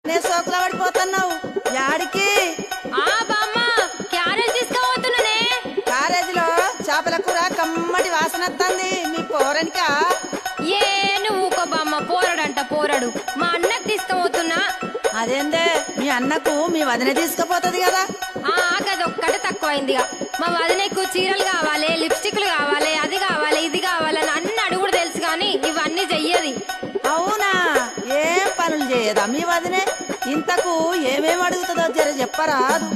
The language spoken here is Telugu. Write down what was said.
నే సోకుల పడిపోతున్నావు యాడికి? బామ్మ క్యారేజ్ తీసుకుపోతున్నానే. క్యారేజీలో చేపల కూర కమ్మటి వాసన వస్తుంది. మీ పోరనికా? ఏ నువ్వు ఊకో బామ్మ, పోరడంట పోరడు. మా అన్నకు తీసుకుపోతున్నా. అదేందే మీ అన్నకు మీ వదిన తీసుకుపోతుంది కదా? గదొక్కటే తక్కువైందిగా. మా వదినకు చీరలు కావాలి, లిప్స్టిక్లు కావాలి, అది కావాలి, ఇది కావాలని అన్ని అడుగుడు తెలుసు గాని ఇవన్నీ చెయ్యది. అవునా? ఏం పనులు చేయదా మీ వదినే? ఇంతకు ఏమేమి అడుగుతుందో జర చెప్పరాదు.